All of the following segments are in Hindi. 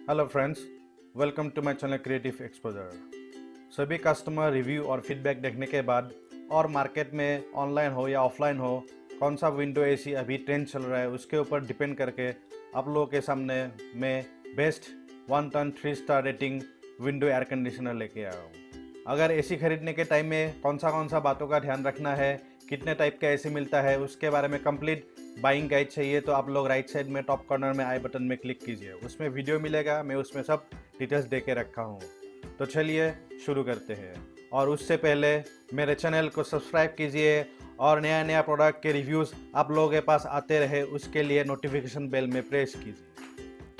Hello friends, welcome to my channel creative exposure. सभी कस्टमर रिव्यू और फीडबैक देखने के बाद और मार्केट में ऑनलाइन हो या ऑफलाइन हो, कौन सा विंडो एसी अभी ट्रेंड चल रहा है उसके ऊपर डिपेंड करके आप लोगों के सामने मैं best 1 ton 3 star rating window air conditioner लेके आया हूँ। अगर एसी खरीदने के टाइम में कौन सा बातों का ध्यान रखना है, कितने टाइप का एसी मिलता है, उसके बारे में कंप्लीट बाइंग गाइड चाहिए तो आप लोग राइट साइड में टॉप कॉर्नर में आई बटन में क्लिक कीजिए, उसमें वीडियो मिलेगा, मैं उसमें सब डिटेल्स दे के रखा हूँ। तो चलिए शुरू करते हैं। और उससे पहले मेरे चैनल को सब्सक्राइब कीजिए और नया नया प्रोडक्ट के रिव्यूज़ आप लोगों के पास आते रहे उसके लिए नोटिफिकेशन बेल में प्रेस कीजिए।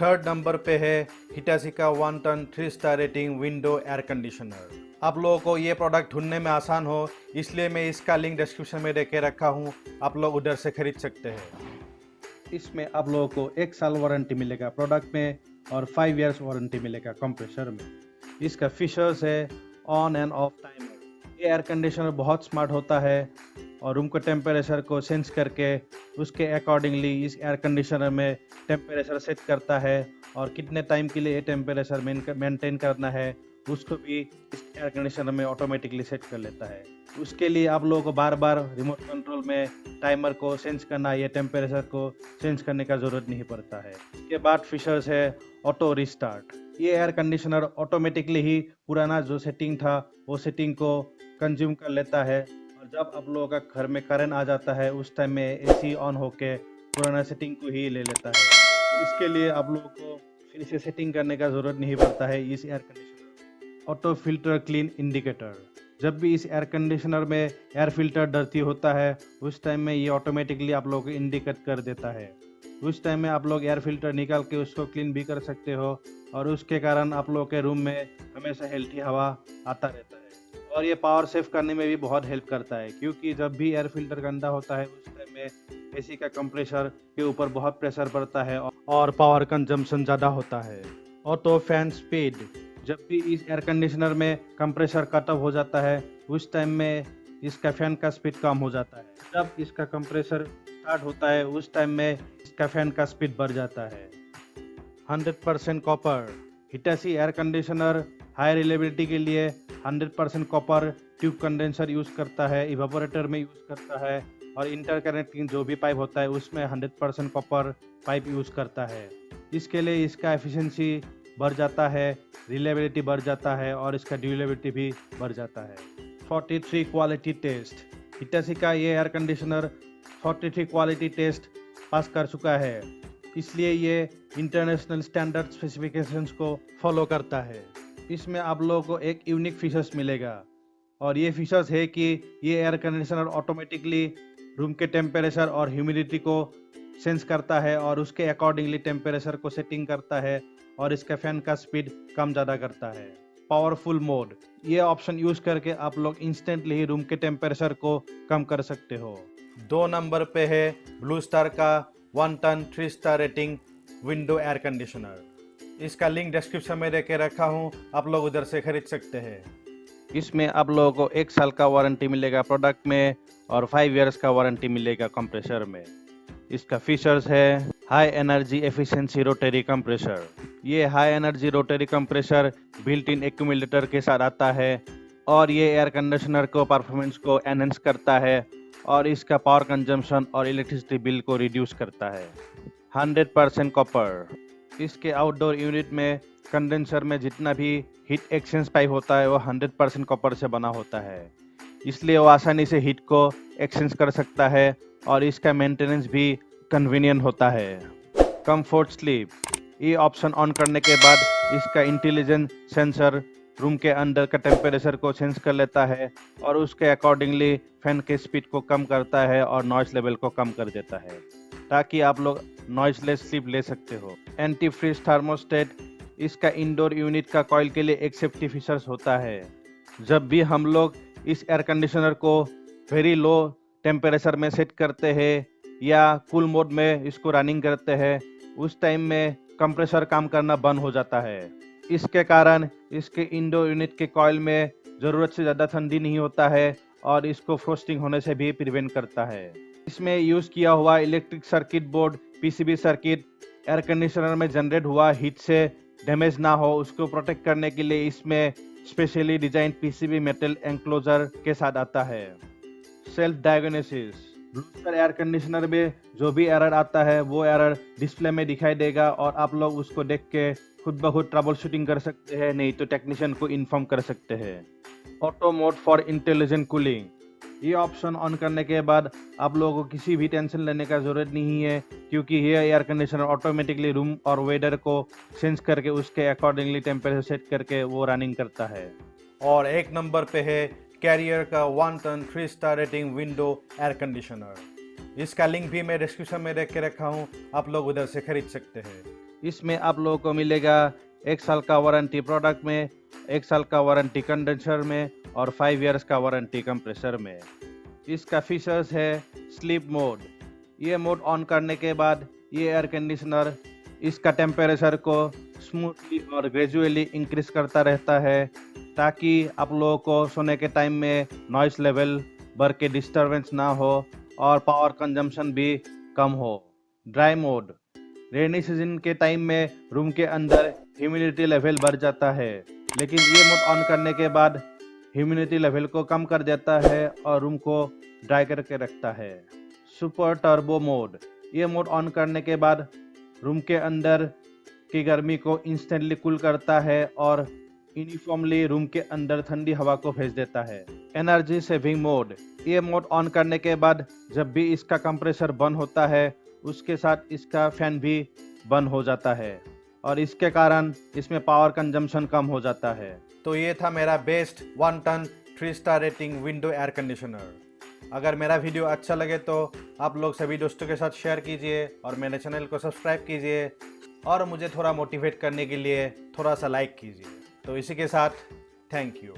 थर्ड नंबर पे है हिटाची का 1 ton 3 star rating window air conditioner. आप लोगों को ये प्रोडक्ट ढूंढने में आसान हो इसलिए मैं इसका लिंक डिस्क्रिप्शन में दे के रखा हूँ, आप लोग उधर से खरीद सकते हैं। इसमें आप लोगों को 1 साल वारंटी मिलेगा प्रोडक्ट में और 5 इयर्स वारंटी मिलेगा कंप्रेसर में। इसका फीचर्स है ऑन एंड ऑफ टाइमर। ये एयर कंडीशनर बहुत स्मार्ट होता है और रूम के टेम्परेचर को सेंस करके उसके अकॉर्डिंगली इस एयर कंडीशनर में टेम्परेचर सेट करता है और कितने टाइम के लिए ये टेम्परेचर मेंटेन करना है उसको भी इस एयर कंडीशनर में ऑटोमेटिकली सेट कर लेता है। उसके लिए आप लोगों को बार बार रिमोट कंट्रोल में टाइमर को सेंस करना या टेम्परेचर को सेंस करने का ज़रूरत नहीं पड़ता है। इसके बाद फीचर्स है ऑटो रिस्टार्ट। ये एयर कंडीशनर ऑटोमेटिकली ही पुराना जो सेटिंग था वो सेटिंग को कंज्यूम कर लेता है और जब आप लोगों का घर में करंट आ जाता है उस टाइम में एसी ऑन होके पुराना सेटिंग को ही ले लेता है। इसके लिए आप लोगों को फिर से सेटिंग करने का ज़रूरत नहीं पड़ता है। इस air conditioner auto filter clean indicator, जब भी इस एयर कंडीशनर में एयर फिल्टर डर्टी होता है उस टाइम में ये ऑटोमेटिकली आप लोगों को इंडिकेट कर देता है। उस टाइम में आप लोग एयर फिल्टर निकाल के उसको क्लीन भी कर सकते हो और उसके कारण आप लोगों के रूम में हमेशा हेल्थी हवा आता रहता है। और ये पावर सेव करने में भी बहुत हेल्प करता है क्योंकि जब भी एयर फिल्टर गंदा होता है उस टाइम में एसी का कंप्रेसर के ऊपर बहुत प्रेशर पड़ता है और पावर कंजम्पशन ज़्यादा होता है। ऑटो फैन स्पीड, जब भी इस एयर कंडीशनर में कंप्रेसर कट ऑफ हो जाता है उस टाइम में इसका फैन का स्पीड कम हो जाता है। जब इसका कंप्रेसर स्टार्ट होता है उस टाइम में इसका फैन का स्पीड बढ़ जाता है। 100% copper, Hitachi air conditioner high reliability के लिए 100% कॉपर ट्यूब कंडेंसर यूज़ करता है, इवेपोरेटर में यूज़ करता है और इंटरकनेक्टिंग जो भी पाइप होता है उसमें 100% कॉपर पाइप यूज़ करता है। इसके लिए इसका एफिशिएंसी बढ़ जाता है, रिलायबिलिटी बढ़ जाता है और इसका ड्यूरेबिलिटी भी बढ़ जाता है। 43 क्वालिटी टेस्ट, हिटाची का ये air conditioner 43 quality test pass कर चुका है, इसलिए ये इंटरनेशनल स्टैंडर्ड स्पेसिफिकेशंस को फॉलो करता है। इसमें आप लोगों को एक यूनिक फीचर्स मिलेगा और ये फीचर्स है कि ये एयर कंडीशनर ऑटोमेटिकली रूम के टेम्परेचर और ह्यूमिडिटी को सेंस करता है और उसके अकॉर्डिंगली टेम्परेचर को सेटिंग करता है और इसका फैन का स्पीड कम ज़्यादा करता है। पावरफुल मोड, ये ऑप्शन यूज़ करके आप लोग इंस्टेंटली ही रूम के टेम्परेचर को कम कर सकते हो। 2 नंबर पे है ब्लू स्टार का 1 ton 3 star rating window air conditioner. इसका लिंक डिस्क्रिप्शन में दे के रखा हूँ, आप लोग उधर से खरीद सकते हैं। इसमें आप लोगों को 1 साल का वारंटी मिलेगा प्रोडक्ट में और 5 इयर्स का वारंटी मिलेगा कंप्रेसर में। इसका फीचर्स है high energy efficiency rotary compressor. ये high energy rotary compressor built in accumulator के साथ आता है और ये एयर कंडीशनर को परफॉर्मेंस को एनहेंस करता है और इसका पावर कंजम्पशन और इलेक्ट्रिसिटी बिल को रिड्यूस करता है। 100% कॉपर, इसके आउटडोर यूनिट में कंडेंसर में जितना भी हीट एक्सचेंज पाइप होता है वो 100% कॉपर से बना होता है, इसलिए वो आसानी से हीट को एक्सचेंज कर सकता है और इसका मेंटेनेंस भी कन्वीनियंट होता है। कंफर्ट स्लीप, ये ऑप्शन ऑन करने के बाद इसका इंटेलिजेंट सेंसर रूम के अंदर का टेम्परेचर को सेंस कर लेता है और उसके अकॉर्डिंगली फैन के स्पीड को कम करता है और नॉइस लेवल को कम कर देता है ताकि आप लोग नॉइसलेस स्लीप ले सकते हो। एंटी फ्रीज थर्मोस्टेट, इसका इंडोर यूनिट का कॉइल के लिए एक सेफ्टी फीचर्स होता है। जब भी हम लोग इस एयर कंडीशनर को वेरी लो टेम्परेचर में सेट करते हैं या कूल मोड में इसको रनिंग करते हैं उस टाइम में कंप्रेसर काम करना बंद हो जाता है। इसके कारण इसके इंडोर यूनिट के कॉइल में ज़रूरत से ज़्यादा ठंडी नहीं होता है और इसको फ्रोस्टिंग होने से भी प्रिवेंट करता है। इसमें यूज़ किया हुआ electric circuit board PCB circuit air conditioner में जनरेट हुआ हीट से डैमेज ना हो उसको प्रोटेक्ट करने के लिए इसमें specially design PCB metal enclosure के साथ आता है। सेल्फ डायग्नोसिस, ब्लूस्टर एयर कंडीशनर में जो भी एरर आता है वो एरर डिस्प्ले में दिखाई देगा और आप लोग उसको देख के खुद ब खुद ट्रबल शूटिंग कर सकते हैं, नहीं तो टेक्नीशियन को इन्फॉर्म कर सकते हैं। Auto mode for intelligent cooling, ये ऑप्शन ऑन करने के बाद आप लोगों को किसी भी टेंशन लेने का ज़रूरत नहीं है, क्योंकि ये एयर कंडीशनर ऑटोमेटिकली रूम और वेदर को सेंस करके उसके अकॉर्डिंगली टेम्परेचर सेट करके वो रनिंग करता है। और एक नंबर पे है कैरियर का 1 ton 3 star rating window air conditioner. इसका लिंक भी मैं डिस्क्रिप्शन में देख के रखा हूँ, आप लोग उधर से खरीद सकते हैं। इसमें आप लोगों को मिलेगा 1 साल का वारंटी प्रोडक्ट में, 1 साल का वारंटी कंडेंसर में और 5 इयर्स का वारंटी कंप्रेसर में। इसका फीचर्स है स्लीप मोड। ये मोड ऑन करने के बाद ये एयर कंडीशनर इसका टेम्परेचर को स्मूथली और ग्रेजुअली इंक्रीज करता रहता है, ताकि आप लोगों को सोने के टाइम में नॉइस लेवल बढ़ के डिस्टर्बेंस ना हो और पावर कंजम्पशन भी कम हो। ड्राई मोड, रेनी सीजन के टाइम में रूम के अंदर ह्यूमिडिटी लेवल बढ़ जाता है, लेकिन ये मोड ऑन करने के बाद ह्यूमिडिटी लेवल को कम कर देता है और रूम को ड्राई करके रखता है। सुपर टर्बो मोड, ये मोड ऑन करने के बाद रूम के अंदर की गर्मी को इंस्टेंटली कूल करता है और यूनिफॉर्मली रूम के अंदर ठंडी हवा को भेज देता है। एनर्जी सेविंग मोड, ये मोड ऑन करने के बाद जब भी इसका कंप्रेसर बंद होता है उसके साथ इसका फैन भी बंद हो जाता है और इसके कारण इसमें पावर कंजम्पशन कम हो जाता है। तो ये था मेरा best 1 ton 3 star rating window air conditioner. अगर मेरा वीडियो अच्छा लगे तो आप लोग सभी दोस्तों के साथ शेयर कीजिए और मेरे चैनल को सब्सक्राइब कीजिए और मुझे थोड़ा मोटिवेट करने के लिए थोड़ा सा लाइक कीजिए। तो इसी के साथ थैंक यू।